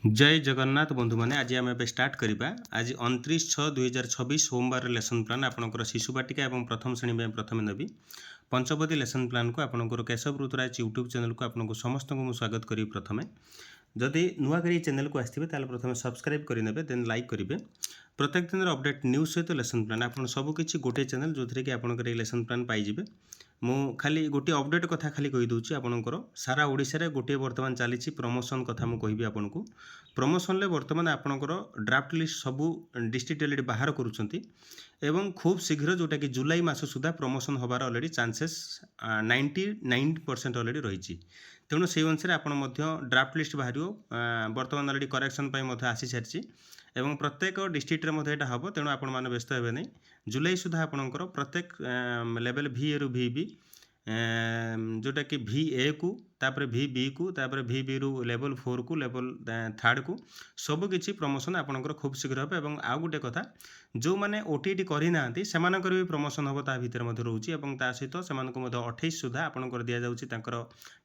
जय जगन्नाथ बंधु मैंने आज आम स्टार्ट करवा आज 29/6/2026 सोमवार लेसन प्लान आपंकर शिशु बाटिका और प्रथम श्रेणी में प्रथम नेबी पंचवती लेसन प्लान को आपंकर केशव ऋतुराज यूट्यूब चैनल को आपको समस्त को स्वागत करी प्रथमे जदि नुआ कर चैनल को आसते प्रथम सब्सक्राइब करेंगे देन लाइक करेंगे प्रत्येक दिन अपडेट न्यूज सहित लेसन प्लान आप सबकि गोटे चैनल जो थी कि आपंकर लेसन प्लान पाइबे मु खाली गोटे अपडेट कथा खाली कहीदे आपंकर सारा ओडिशा रे गोटे बर्तमान चली प्रमोशन कथा मुझे कहि आपन को प्रमोशन ले बर्तमान आपंकर ड्राफ्ट लिस्ट सबू डिस्ट्रिक्ट एलईडी बाहर करुँच एवं खूब शीघ्र जोटा कि जुलाई मास सुधा प्रमोशन होबार अलरेडी चांसेस 99% अलरेडी रही तेणु से अनुसार आपड़ ड्राफ्ट लिस्ट बाहर बर्तमान अलरेडी करेक्शन आसी सारी एवं प्रत्येक डिस्ट्रिक्ट रे हम तेणु आपण मैंने व्यस्त हे नहीं जुलाई सुधा आपणकर प्रत्येक लेवल भी ए रु भी बी जोटा कि भी ए को तापर भी बी को तापर भी बी रु लेवल 4 को लेवल 3 को सबकि प्रमोशन आपंकर खूब शीघ्र हे और आउ गोटे कथा जो मैंने ओटीटी करना से भी प्रमोशन हम ता भर रोचे और ता सहित से 28 सुधा आपंकर दि जाऊँगी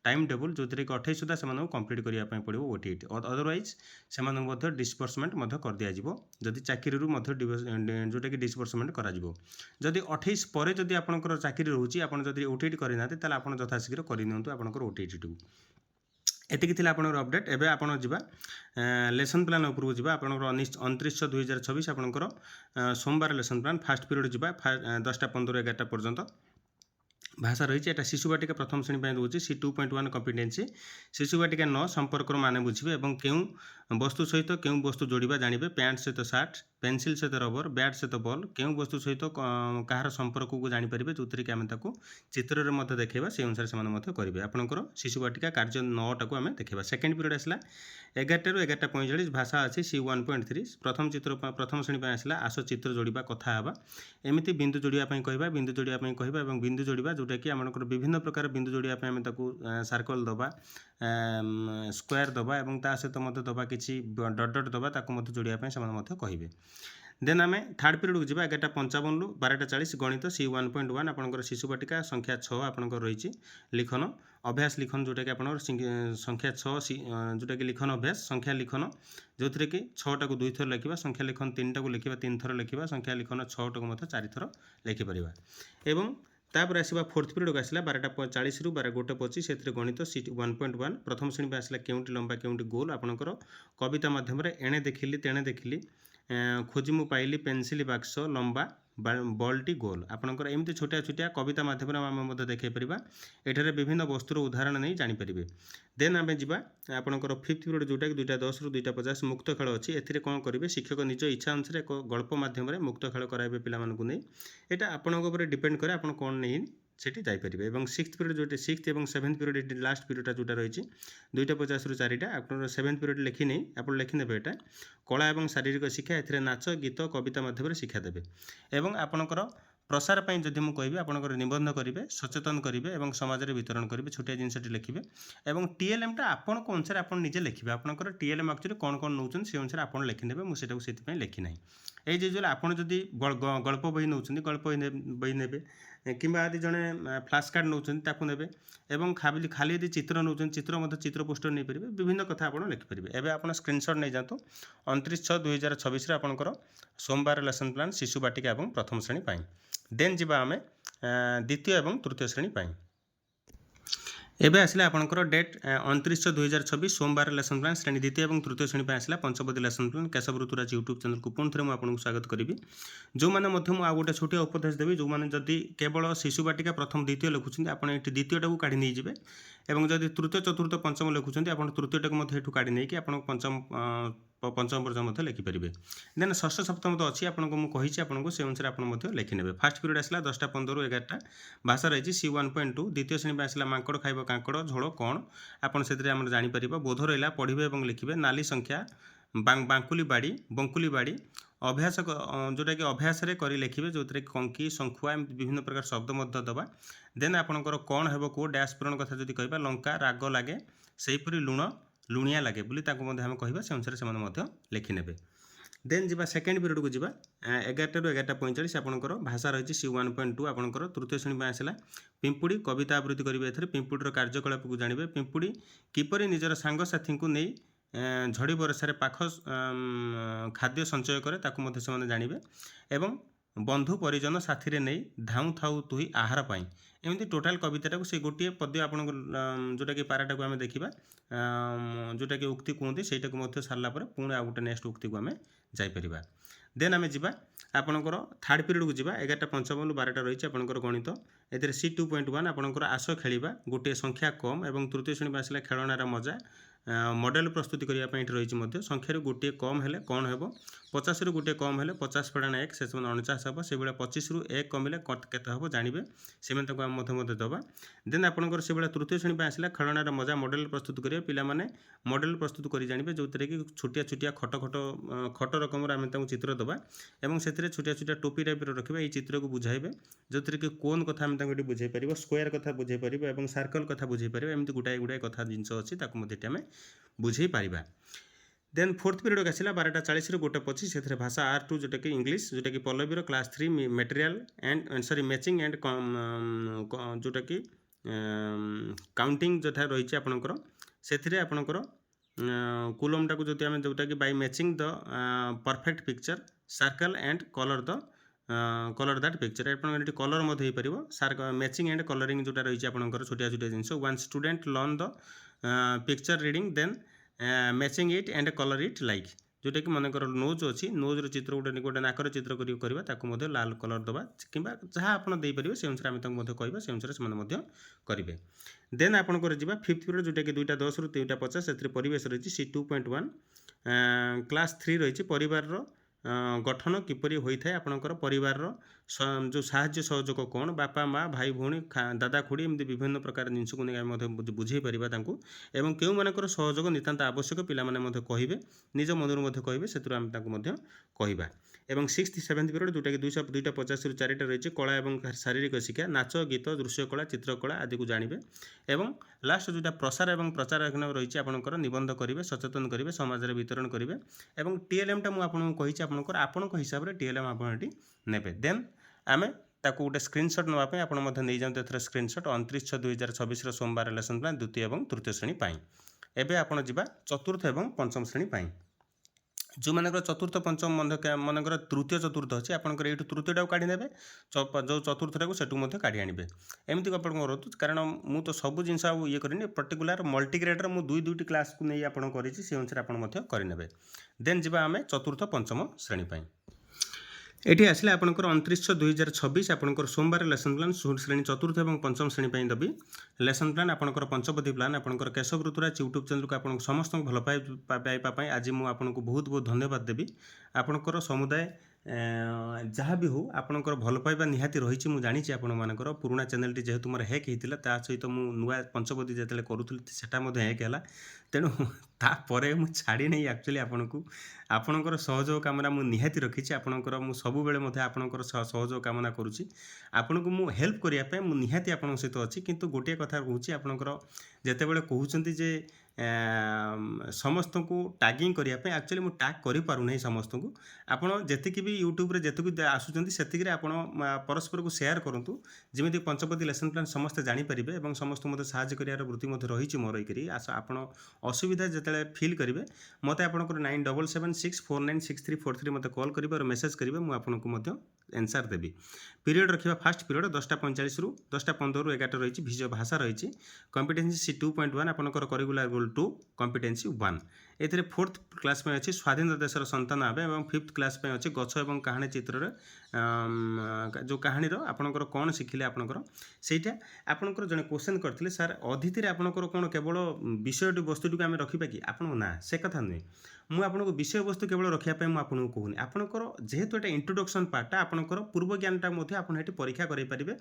टाइम टेबुल जो थी कि 28 सुधा से कंप्लीट करने पड़ो ओटीटी अदरवाइज से डिस्बर्समेंट कर दिज्व जदि चाकरी जोटा कि डिस्बर्समेंट करी 28 पर जदि आपंकर चाकरी रोचे आप ओटीटी करना आप यथाशीघ्र करनी आपंकर ओटीटी टू एतिक थी आपंकर अपडेट एवं आपड़ जा लेसन प्लान उपरको जा आप 29/6/2026 आपंकर सोमवार लेसन प्लान फास्ट पीरियड जा 10:15 11 पर्यंत भाषा रही है शिशु बाटिका प्रथम श्रेणी दूसरी सी 2.1 कॉम्पिटेंसी शिशु बाटिका 9 संपर्क माने बुझे और क्यों वस्तु सहित क्यों वस्तु जोड़ा जानवे पैंट सहित सार्ट पेनसिल सहित रबर बैट सहित बॉल क्यों वस्तु सहित कहार संपर्क को जापर जो थी कि आम चित्र में देखा से अनुसार से करेंगे आपंकर शिशु बाटिका कार्य 9टा को आम देखा सेकेंड पीरियड आसला 11 ରୁ 11:45 भाषा अच्छी सी 1.3 प्रथम चित्र प्रथम श्रेणी आसला आस चित्र जोड़ा कथा हाँ एमती बिंदु जोड़ापी कहवा बिंदु जोड़ापी कहवा और बिंदु जोड़ा जोटा कि आम विभिन्न प्रकार बिंदु जोड़ापी आम सर्कल दबा स्क्वायर दबा और ता सहित दबा किसी डट डट दबा जोड़ापी से कहे देन आम थर्ड पीरियड को जा 11:55 ରୁ 12:40 गणित सी 1.1 आपंकर शिशु बाटिका संख्या 6 आपंकर रही लिखन अभ्यास लिखन जोटा कि आप संख्या 6 जोटा कि लिखन अभ्यास संख्या लिखन जो थी कि 6टा को 2 थर लिखा संख्या लिखन 3टा को लिखा 3 थर लिखा संख्या लिखन 6टा को 4 थर लिखिपर एवं तापर आसवा फोर्थ पीरियड को आसला 12:40 ରୁ 1:25 से गणित सी 1.1 प्रथम श्रेणी आसला केउंटी लंबा केउंटी गोल आपंकर कविता माध्यम एणे देखिली तेणे देखिली खोजी मु पाइली पेनसिल बाक्स लंबा बल्टी गोल आपंकर एमती छोटिया छोटिया कविता माध्यम आम देखा पारा एठारे विभिन्न वस्तुर उदाहरण नहीं जानीपर देन आम जा आपंकर फिफ्थ पीरियड जोटा कि 2:10 ରୁ 2:50 मुक्त खेल अच्छी एथिरे कौन करेंगे शिक्षक निज इच्छा अनुसार एक गल्प माध्यम मुक्त खेल कराइबे पिलामानकु नहीं एटा आपनक ऊपर डिपेंड करे आपन कौन नहीं सेठी जाइपर और सिक्स्थ पीरियड जो सिक्स्थ और सेवेन्थ पीरियड लास्ट पीरियडा जोटा रही 2:50 ରୁ 4ଟା आप सेवेन्थ पीरियड लिखी नहीं आप लिखिने यहाँ कला और शारीरिक शिक्षा ए नाच गीत कविता माध्यम शिक्षा देवे और आपणकर प्रसार पर जदि मुझे कहि आपंकर निबंध करेंगे सचेतन करेंगे और समाज में वितरण करेंगे छोटिया जिनसटी लिखे और टीएलएमटा आपण अनुसार आप निजे लिखे आपंकर टीएलएम एक्चुअली कौन कौन नौन से अनुसार आप लिखिने मुझे लिखी ना ये आपड़ जदि गल्प बही नौ गल्प बही ने कि जड़े फ्लाश कार्ड नौने और खाली यदि चित्र नौ चित्र चित्र पोस्टर नहीं पारे विभिन्न कथा आप लिखिपारे एवं आप स्क्रीनशॉट नहीं जातु 29/6/2026 आपंकर सोमवार लेसन प्लान शिशु बाटिका और प्रथम श्रेणी देन जी आम द्वितीय और तृतीय श्रेणी एबे आसला आपंकर डेट 29/6/2026 सोमवार लेसन प्लान श्रेणी द्वितीय और तृतीय श्रेणी आसला Panchvati lesson plan Keshav Rituraj YouTube channel को पुणी थे मुझे स्वागत करी जो मैंने आ गोटे छोटिया उपदेश देवी जो मैंने जदि केवल शिशु बाटिका प्रथम द्वितीय लिखुं आप द्वितीयटा को काढ़ी नहीं जाए और जदि तृतीय चतुर्थ पंचम लिखुं आप तृतीयटा को काढ़ी नहीं कि पंचम पर्यंत लिखिपारे देन षष्ठ सप्तम तो अच्छी आपको मुझे आपको से अनुसार आप लिखिने फास्ट पीरियड आसला 10:15 ରୁ 11ଟା भाषा रही सी 1.2 द्वितीय श्रेणी आसला मांकड़ खाइब कांकड़ झोल कौन आपड़ से जापर बोध रहा पढ़े और लिखे नाली संख्या बांकुली बाड़ी बंकुली बाड़ी अभ्यास जोटा कि अभ्यास कर लिखे जो थी कंकी शंखुआ विभिन्न प्रकार शब्द दबा देन आपंकर कौन हे कौ डैश पूरण कथा जो कह लंका राग लगे सेहीपरि लुण लुणिया लगे बोली आम कह से अनुसार से लिखिने देन जी सेकेंड पीरियड को जा 11 ରୁ 11:45 आपंकर भाषा रही सी 1.2 आपंकर तृतीय श्रेणी आसला पिंपुड़ी कविता आवृत्ति करेंगे पिंपुड़ीर कार्यकलाप को जानवे पिंपुड़ी किपरि निजर सांगसाथी को नहीं ଝଡ଼ି ବରଷାରେ ପାଖ ଖାଦ୍ୟ ସଞ୍ଚୟ କରେ ତାକୁ ମଧ୍ୟ ସେମାନେ ଜାଣିବେ। ଏବଂ ବନ୍ଧୁ ପରିଜନ ସାଥିରେ ନେଇ ଧାଉଁ ଥାଉ ତୁହି ଆହାର ପାଇଁ, ଏମିତି ଟୋଟାଲ୍ କବିତାଟାକୁ ସେ ଗୋଟିଏ ପଦ୍ୟ ଆପଣଙ୍କୁ ଯେଉଁଟାକି ପାରାଟାକୁ ଆମେ ଦେଖିବା, ଯେଉଁଟାକି ଉକ୍ତି କୁହନ୍ତି ସେଇଟାକୁ ମଧ୍ୟ ସାରିଲା ପରେ ପୁଣି ଆଉ ଗୋଟେ ନେକ୍ସଟ ଉକ୍ତିକୁ ଆମେ ଯାଇପାରିବା। ଦେନ୍ ଆମେ ଯିବା ଆପଣଙ୍କର ଥାର୍ଡ଼ ପିରିୟଡ଼କୁ ଯିବା। 11ଟା 55 12ଟା ରହିଛି ଆପଣଙ୍କର ଗଣିତ। ଏଥିରେ C2.1 ଆପଣଙ୍କର ଆସ ଖେଳିବା, ଗୋଟିଏ ସଂଖ୍ୟା କମ୍ ଏବଂ ତୃତୀୟ ଶ୍ରେଣୀ ଆସିଲା ଖେଳଣାର ମଜା, ମଡ଼େଲ ପ୍ରସ୍ତୁତି କରିବା ପାଇଁ ଏଠି ରହିଛି ମଧ୍ୟ। ସଂଖ୍ୟାରୁ ଗୋଟିଏ କମ୍ ହେଲେ କ'ଣ ହେବ, 50ରୁ ଗୋଟିଏ କମ୍ ହେଲେ 50 ଫେଡ଼ାଣ 1 ସେ 49 ହେବ। ସେଭଳିଆ 25ରୁ 1 କମିଲେ କେତେ ହେବ ଜାଣିବେ, ସେମିତି ତାକୁ ଆମେ ମଧ୍ୟ ଦେବା। ଦେନ୍ ଆପଣଙ୍କର ସେଭଳିଆ ତୃତୀୟ ଶ୍ରେଣୀ ପାଇଁ ଆସିଲା ଖେଳଣାର ମଜା, ମଡ଼େଲ ପ୍ରସ୍ତୁତ କରିବା। ପିଲାମାନେ ମଡ଼େଲ ପ୍ରସ୍ତୁତ କରି ଜାଣିବେ, ଯେଉଁଥିରେ କି ଛୋଟିଆ ଛୋଟିଆ ଖଟ ରକମର ଆମେ ତାଙ୍କୁ ଚିତ୍ର ଦେବା ଏବଂ ସେଥିରେ ଛୋଟିଆ ଛୋଟିଆ ଟୋପି ଟାଇପ୍ର ରଖିବା। ଏହି ଚିତ୍ରକୁ ବୁଝାଇବେ, ଯେଉଁଥିରେ କି କୋନ୍ କଥା ଆମେ ତାଙ୍କୁ ଏଠି ବୁଝାଇ ପାରିବ, ସ୍କୋୟାର କଥା ବୁଝାଇ ପାରିବ ଏବଂ ସାର୍କଲ୍ କଥା ବୁଝାଇ ପାରିବା। ଏମିତି ଗୁଡ଼ାଏ କଥା ଜିନିଷ ଅଛି, ତାକୁ ମଧ୍ୟ ଏଠି ଆମେ ବୁଝାଇ ପାରିବା। ଦେନ୍ ଫୋର୍ଥ ପିରିୟଡ଼କୁ ଆସିଲା 12ଟା 40ରୁ 1:25, ସେଥିରେ ଭାଷା R2 ଯେଉଁଟାକି ଇଂଲିଶ, ଯେଉଁଟାକି ପଲ୍ଲବୀର class 3 material and matching and ଯେଉଁଟାକି କାଉଣ୍ଟିଂ ଯେଉଁଟା ରହିଛି ଆପଣଙ୍କର, ସେଥିରେ ଆପଣଙ୍କର କୁଲମଟାକୁ ଯଦି ଆମେ ଯେଉଁଟାକି by matching the perfect picture circle and colour that picture, ଆପଣଙ୍କର ଏଠି କଲର୍ ମଧ୍ୟ ହେଇପାରିବ। ମ୍ୟାଚିଂ ଆଣ୍ଡ କଲରିଂ ଯେଉଁଟା ରହିଛି ଆପଣଙ୍କର ଛୋଟିଆ ଛୋଟିଆ ଜିନିଷ। One student learn the picture reading then matching it and colour it like, ଯେଉଁଟାକି ମନେକର ନୋଜ୍ ଅଛି, ନୋଜ୍ର ଚିତ୍ର ଗୋଟେ ନାକର ଚିତ୍ର କରିବା, ତାକୁ ମଧ୍ୟ ଲାଲ କଲର୍ ଦେବା କିମ୍ବା ଯାହା ଆପଣ ଦେଇପାରିବେ ସେ ଅନୁସାରେ ଆମେ ତାଙ୍କୁ ମଧ୍ୟ କହିବା, ସେ ଅନୁସାରେ ସେମାନେ ମଧ୍ୟ କରିବେ। ଦେନ୍ ଆପଣଙ୍କର ଯିବା ଫିଫ୍ଥ ପିରିୟଡ଼, ଯେଉଁଟାକି 2ଟା 10ରୁ 3ଟା 50, ସେଥିରେ ପରିବେଶ ରହିଛି C2.1, କ୍ଲାସ୍ 3 ରହିଛି ପରିବାରର ଗଠନ କିପରି ହୋଇଥାଏ, ଆପଣଙ୍କର ପରିବାରର ଯେଉଁ ସାହାଯ୍ୟ ସହଯୋଗ କ'ଣ, ବାପା ମା ଭାଇ ଭଉଣୀ ଦାଦା ଖୁଡ଼ି ଏମିତି ବିଭିନ୍ନ ପ୍ରକାର ଜିନିଷକୁ ନେଇ ଆମେ ମଧ୍ୟ ବୁଝାଇ ପାରିବା ତାଙ୍କୁ। ଏବଂ କେଉଁମାନଙ୍କର ସହଯୋଗ ନିତାନ୍ତ ଆବଶ୍ୟକ ପିଲାମାନେ ମଧ୍ୟ କହିବେ, ନିଜ ମନରୁ ମଧ୍ୟ କହିବେ, ସେଥିରୁ ଆମେ ତାଙ୍କୁ ମଧ୍ୟ କହିବା। ଏବଂ 6th 7th ପିରିୟଡ଼, ଯେଉଁଟାକି 2ଟା 50ରୁ 4ଟା ରହିଛି କଳା ଏବଂ ଶାରୀରିକ ଶିକ୍ଷା, ନାଚ ଗୀତ ଦୃଶ୍ୟକଳା ଚିତ୍ରକଳା ଆଦିକୁ ଜାଣିବେ। ଏବଂ ଲାଷ୍ଟ ଯେଉଁଟା ପ୍ରସାର ଏବଂ ପ୍ରଚାର ରହିଛି ଆପଣଙ୍କର ନିବନ୍ଧ କରିବେ, ସଚେତନ କରିବେ, ସମାଜରେ ବିତରଣ କରିବେ। ଏବଂ TLMଟା ମୁଁ ଆପଣଙ୍କୁ କହିଛି ଆପଣଙ୍କ ହିସାବରେ TLM ଆପଣ ଏଠି ନେବେ। ଦେନ୍ ଆମେ ତାକୁ ଗୋଟେ ସ୍କ୍ରିନଶଟ୍ ନେବା ପାଇଁ ଆପଣ ମଧ୍ୟ ନେଇଯାଆନ୍ତୁ ଏଥର ସ୍କ୍ରିନଶଟ୍ 29/6/2024 ସୋମବାର ଲେସନ୍ ପ୍ଲାନ୍ ଦ୍ୱିତୀୟ ଏବଂ ତୃତୀୟ ଶ୍ରେଣୀ ପାଇଁ। ଏବେ ଆପଣ ଯିବା ଚତୁର୍ଥ ଏବଂ ପଞ୍ଚମ ଶ୍ରେଣୀ ପାଇଁ। ଯେଉଁମାନଙ୍କର ଚତୁର୍ଥ ପଞ୍ଚମ ମନେକର ତୃତୀୟ ଚତୁର୍ଥ ଅଛି, ଆପଣଙ୍କର ଏଇଠୁ ତୃତୀୟଟାକୁ କାଢ଼ି ନେବେ, ଯେଉଁ ଚତୁର୍ଥଟାକୁ ସେଠୁ ମଧ୍ୟ କାଢ଼ି ଆଣିବେ। ଏମିତି ଆପଣ କରନ୍ତୁ, କାରଣ ମୁଁ ତ ସବୁ ଜିନିଷ ଆଉ ଇଏ କରିନି, ପର୍ଟିକୁଲାର ମଲ୍ଟିଗ୍ରେଡ଼ର ମୁଁ 2ଟି କ୍ଲାସ୍କୁ ନେଇ ଆପଣ କରିଛି, ସେ ଅନୁସାରେ ଆପଣ ମଧ୍ୟ କରିନେବେ। ଦେନ୍ ଯିବା ଆମେ ଚତୁର୍ଥ ପଞ୍ଚମ ଶ୍ରେଣୀ ପାଇଁ। ଏଠି ଆସିଲେ ଆପଣଙ୍କର 29/6/2024 ଆପଣଙ୍କର ସୋମବାର ଲେସନ୍ ପ୍ଲାନ୍ ଶ୍ରେଣୀ ଚତୁର୍ଥ ଏବଂ ପଞ୍ଚମ ଶ୍ରେଣୀ ପାଇଁ ଦେବି। ଲେସନ୍ ପ୍ଲାନ୍ ଆପଣଙ୍କର ପଞ୍ଚପଦୀ ପ୍ଲାନ୍ ଆପଣଙ୍କର କେଶବ ଋତୁରାଜ ୟୁଟ୍ୟୁବ୍ ଚ୍ୟାନେଲକୁ ଆପଣଙ୍କୁ ସମସ୍ତଙ୍କୁ ଭଲ ପାଇବା ପାଇଁ ଆଜି ମୁଁ ଆପଣଙ୍କୁ ବହୁତ ଧନ୍ୟବାଦ ଦେବି। ଆପଣଙ୍କର ସମୁଦାୟ ଯାହା ବି ହେଉ ଆପଣଙ୍କର ଭଲ ପାଇବା ନିହାତି ରହିଛି, ମୁଁ ଜାଣିଛି ଆପଣମାନଙ୍କର। ପୁରୁଣା ଚ୍ୟାନେଲଟି ଯେହେତୁ ମୋର ହ୍ୟାକ୍ ହେଇଥିଲା, ତା ସହିତ ମୁଁ ନୂଆ ପଞ୍ଚପଦୀ ଯେତେବେଳେ କରୁଥିଲି ସେଟା ମଧ୍ୟ ହ୍ୟାକ୍ ହେଲା, ତେଣୁ ତାପରେ ମୁଁ ଛାଡ଼ି ନେଇ ଆକ୍ଚୁଆଲି ଆପଣଙ୍କର ସହଯୋଗ କାମନା ମୁଁ ନିହାତି ରଖିଛି। ଆପଣଙ୍କର ମୁଁ ସବୁବେଳେ ମଧ୍ୟ ଆପଣଙ୍କର ସହଯୋଗ କାମନା କରୁଛି। ଆପଣଙ୍କୁ ମୁଁ ହେଲ୍ପ କରିବା ପାଇଁ ମୁଁ ନିହାତି ଆପଣଙ୍କ ସହିତ ଅଛି। କିନ୍ତୁ ଗୋଟିଏ କଥା କହୁଛି, ଆପଣଙ୍କର ଯେତେବେଳେ କହୁଛନ୍ତି ଯେ ସମସ୍ତଙ୍କୁ ଟାଗିଂ କରିବା ପାଇଁ, ଆକ୍ଚୁଆଲି ମୁଁ ଟ୍ୟାଗ୍ କରିପାରୁନାହିଁ ସମସ୍ତଙ୍କୁ। ଆପଣ ଯେତିକି ବି ୟୁଟ୍ୟୁବରେ ଯେତିକି ଆସୁଛନ୍ତି ସେତିକିରେ ଆପଣ ପରସ୍ପରକୁ ସେୟାର କରନ୍ତୁ, ଯେମିତି ପଞ୍ଚପଦୀ ଲେସନ୍ ପ୍ଲାନ୍ ସମସ୍ତେ ଜାଣିପାରିବେ ଏବଂ ସମସ୍ତଙ୍କୁ ମଧ୍ୟ ସାହାଯ୍ୟ କରିବାର ବୃତ୍ତି ମଧ୍ୟ ରହିଛି ମୋର। ଏଇକରି ଆପଣ ଅସୁବିଧା ଯେତେବେଳେ ଫିଲ୍ କରିବେ ମୋତେ ଆପଣଙ୍କର 9776496343 ମୋତେ କଲ୍ କରିବେ, ମେସେଜ୍ କରିବେ, ମୁଁ ଆପଣଙ୍କୁ ମଧ୍ୟ ଆନ୍ସର୍ ଦେବି। ପିରିୟଡ଼ ରଖିବା ଫାଷ୍ଟ ପିରିୟଡ଼ 10ଟା 45ରୁ 10ଟା 15ରୁ 11ଟା ରହିଛି ଭାଷା ରହିଛି। କମ୍ପିଟେନ୍ସି C2.1 ଆପଣଙ୍କର କରିକୁଲାର ଗୋଲ୍ 2, କମ୍ପିଟେନ୍ସି 1। ଏଥିରେ ଫୋର୍ଥ କ୍ଲାସ୍ ପାଇଁ ଅଛି ସ୍ୱାଧୀନ ଦେଶର ସନ୍ତାନ ହେବେ ଏବଂ ଫିଫ୍ଥ କ୍ଲାସ୍ ପାଇଁ ଅଛି ଗଛ ଏବଂ କାହାଣୀ ଚିତ୍ରରେ ଯେଉଁ କାହାଣୀର ଆପଣଙ୍କର କ'ଣ ଶିଖିଲେ ଆପଣଙ୍କର ସେଇଟା। ଆପଣଙ୍କର ଜଣେ କ୍ୱେଶ୍ଚନ୍ କରିଥିଲେ, ସାର୍ ଅତିଥିରେ ଆପଣଙ୍କର କ'ଣ କେବଳ ବିଷୟଟି ବସ୍ତୁଟିକୁ ଆମେ ରଖିବା କି? ଆପଣଙ୍କୁ ନା, ସେ କଥା ନୁହେଁ। ମୁଁ ଆପଣଙ୍କୁ ବିଷୟବସ୍ତୁ କେବଳ ରଖିବା ପାଇଁ ମୁଁ ଆପଣଙ୍କୁ କହୁନି। ଆପଣଙ୍କର ଯେହେତୁ ଏଇଟା ଇଣ୍ଟ୍ରୋଡକ୍ସନ୍ ପାର୍ଟଟା, ଆପଣଙ୍କର ପୂର୍ବ ଜ୍ଞାନଟା ମଧ୍ୟ ଆପଣ ଏଠି ପରୀକ୍ଷା କରାଇପାରିବେ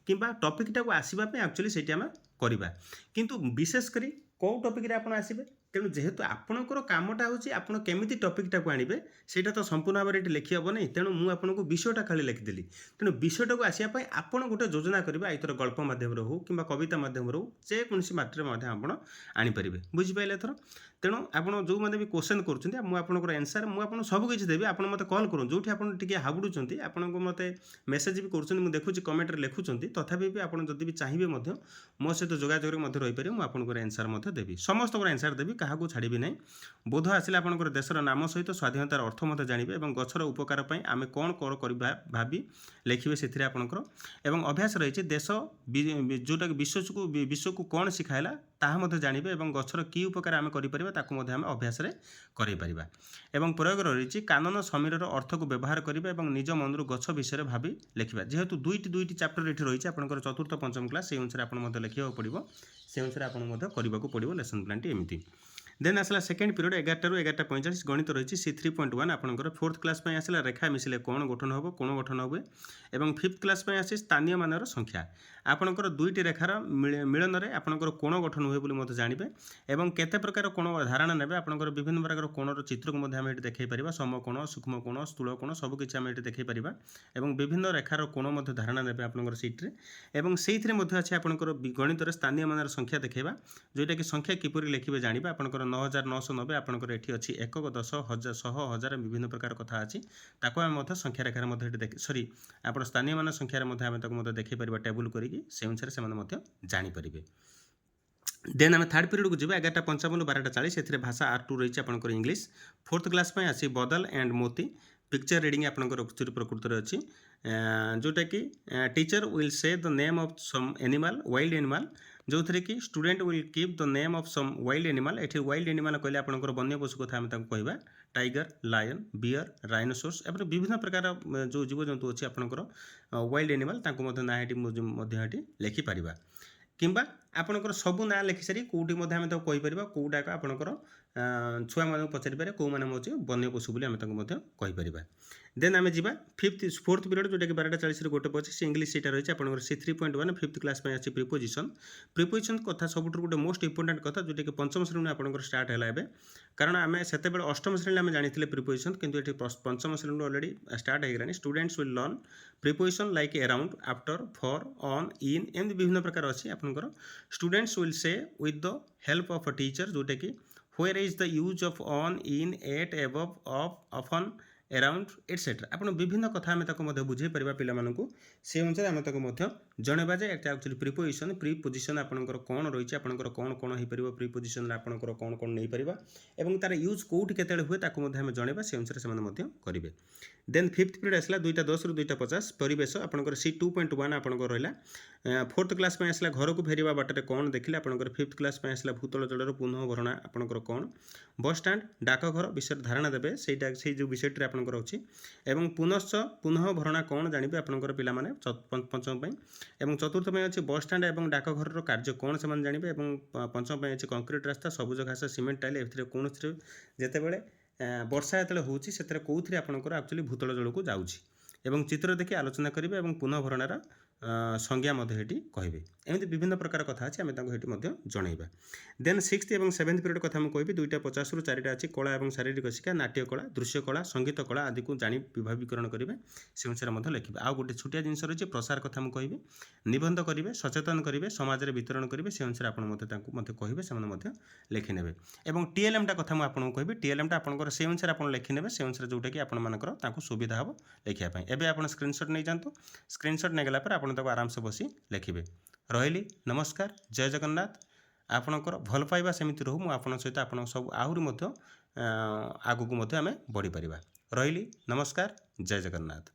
କିମ୍ବା ଟପିକ୍ଟାକୁ ଆସିବା ପାଇଁ ଆକ୍ଚୁଆଲି ସେଇଠି ଆମେ କରିବା। କିନ୍ତୁ ବିଶେଷ କରି କେଉଁ ଟପିକ୍ରେ ଆପଣ ଆସିବେ, ତେଣୁ ଯେହେତୁ ଆପଣଙ୍କର କାମଟା ହେଉଛି ଆପଣ କେମିତି ଟପିକ୍ଟାକୁ ଆଣିବେ, ସେଇଟା ତ ସମ୍ପୂର୍ଣ୍ଣ ଭାବରେ ଏଠି ଲେଖି ହେବ ନାହିଁ। ତେଣୁ ମୁଁ ଆପଣଙ୍କୁ ବିଷୟଟା ଖାଲି ଲେଖିଦେଲି। ତେଣୁ ବିଷୟଟାକୁ ଆସିବା ପାଇଁ ଆପଣ ଗୋଟେ ଯୋଜନା କରିବେ, ଏଇଥର ଗଳ୍ପ ମାଧ୍ୟମରେ ହେଉ କିମ୍ବା କବିତା ମାଧ୍ୟମରେ ହେଉ, ଯେକୌଣସି ମାଧ୍ୟମରେ ମଧ୍ୟ ଆପଣ ଆଣିପାରିବେ। ବୁଝିପାରିଲେ ଏଥର? तेणु आपण जो मैंने भी क्वेश्चन करुँच मुझे आपंकर आंसर मुझे सबकि देवी आप मत कल करूँ जो आपड़े हाबुड़ुंट आपको मत मेसेज भी करुँच मुझे देखुची कमेंट लिखुंट तथापि भी आप जब भी चाहिए मो सहित जोगाजोग रहीपर मुझे आंसर देवी समस्त आंसर देवी क्या छाड़ी ना बोध आसिले आपंकर देशर नाम सहित स्वाधीनतार अर्थ मत जानवे और गचर उपकार आम कौन कौन कर भावी लिखे से आपंकर एवं अभ्यास रही देश जोटा विश्व को कौन शिखाला ताहा जानवे और गचर कि उपकार आम कर अभ्यास करें एवं प्रयोग रही कानन समीर अर्थ को व्यवहार करने और निज मन गछ विषय भावी लिखा जेहेतु दुईटी चैप्टर ये रही है चतुर्थ पंचम क्लास से अनुसार आप लिखा पड़ो से अनुसार आपको पड़ो लेसन प्लान टी एमती देन आसला सेकेंड पीरियड 11 ରୁ 11:45 गणित रही 3.1 आपंकर फोर्थ क्लास आसला रेखा मिसिले कौन गठन हम कौन गठन हुए और फिफ्थ क्लास आसी स्थानीय मानर संख्या आपंकर दुईटी रेखार मिलन में आपंकर कोण गठन हुए बोली जानवे और केते प्रकार कोण धारणा ने आपंकर विभिन्न प्रकार कोणर चित्र को आम देखी पार समकोण सूक्ष्म कोण स्थूल कोण सबकि आम ये देखी पार और विभिन्न रेखार कोण धारणा ने आपंकर सीट्रे और से अच्छे आपंकर गणित स्थानीय मानर संख्या देखा जोटा कि संख्या किपर लिखे जानवे आपंकर 9990 आपंकर ये अच्छी 1 10 1000 100 1000 विभिन्न प्रकार कथा अच्छी ताको आम संख्या रेखार सरी आप स्थानीय मान संख्यार आम देखी पार टेबुल करी से अनुसार से जापर देन आम थर्ड पीरियड को जी 11:55 ରୁ 12:40 से भाषा R2 रही आपंकर इंग्लीश फोर्थ क्लास आसी बदल एंड मोती पिक्चर रीडिंग आपंकर प्रकृति अच्छी जोटा कि teacher will say the name of some animal wild animal जो थे कि student will keep the name of some wild animal ये वाइल्ड एनिमल कहले आपंकर वन्य पशु कथा आम कहवा टाइगर लायन बियर राइनोसोर्स एवं विभिन्न प्रकार जो जीवजंतु अच्छी आपंकर वाइल्ड एनिमल ना ये लिखिपर किंबा आपंकर सबू ना लिखि सारी कौटी आम कहीपर कौटाक आपंकर छुआ मान पचारि पारे कौ मैंने हूँ वन्य पशु बोली आम कहीपर देन आम जा फोर्थ पीरियड जोटा कि 12:40 ରୁ 1:25 इंग्लीश सीटा रही है आपंकर सी 3.1 फिफ्थ क्लास अच्छी प्रिपोजिशन कथा सब गोटे मोस्ट इंपोर्टाट कथा जोटा कि पंचम श्रेणी आपंकर स्टार्ट है कारण आम से अष्टम श्रेणी आम जानी प्रिपोजिशन किंतु ये पंचम श्रेणी ऑलरेडी स्टार्ट हो students will learn preposition like around after for on in एमती विभिन्न प्रकार अच्छी आपंकर students will say with the help of a teacher जोटा कि where is the use of on in at above of often around etcetera आप विभिन्न कथा आम बुझे पार पाँ से अनुसार आम जनवा जे एक्चुअली प्रिपोजिशन आपंकर कौन रही आपंकर कौन कौन हो पार प्रिपोजिशन आपंकर कौन कौन नहीं पार और तार यूज कौटी के हुए आम जनवा से अनुसार से करेंगे देन फिफ्थ पीरियड आसला 2:10 ରୁ 2:50 परिवेश आपंकर सी 2.1 आपंकर रहा फोर्थ क्लास आसला घर को फेरवा बाटे कौन देखिले आपंकर फिफ्थ क्लास आसला भूतल जलर पुनः भरणा आपंकर कौन बस स्टाण्ड डाकघर विषय धारणा देवे से जो विषय आपंकर अच्छी एवं पुनश्च पुनः भरणा कौन जानवे आपंकर पाने पंचम एवं चतुर्थ अच्छी बस स्टाण्ड और डाकघर कार्य कौन से जानवे और पंचम अच्छी कंक्रीट रास्ता सबुज घास सीमेंट टाइल ए कौन जितेबाला वर्षा जो होती से कौन आपंकर एक्चुअली भूतल जल को जाऊँगी एवं चित्र देखि आलोचना करेंगे और पुनः भरणार संज्ञा कहे एमती विभिन्न प्रकार कथा अच्छी आम जनइबा देन सिक्स्थ और सेवेन्थ पीरियड कथा मुझे कहि 2:50 ରୁ 4ଟା अच्छी कला और शारीरिक शिक्षा नाट्य कला दृश्य कला संगीत कला आदि को जानी विभावीकरण करेंगे से अनुसार लिखे आउ गोटे छोटिया जिनस रही प्रसार कथा मुझे कहि निबंध करेंगे सचेतन करेंगे समाज में वितरण करेंगे से अनुसार आप मत कहे से लिखिने और टीएलएम टा कथा मुझे कहि टीएलएम टा आपंकर से अनुसार आप लिखिने से अनुसार जोटा कि आपर सुविधा हम लिखापी एवं आप स्क्रीनशॉट नहीं जातु स्क्रीनशॉट नहीं गला आम आराम से बसी लिखे रही नमस्कार जय जगन्नाथ आपणकर भल पाइबा सेमती रहू मुझे सहित आप सब आहरी आगू आम बढ़ी पार रही नमस्कार जय जगन्नाथ।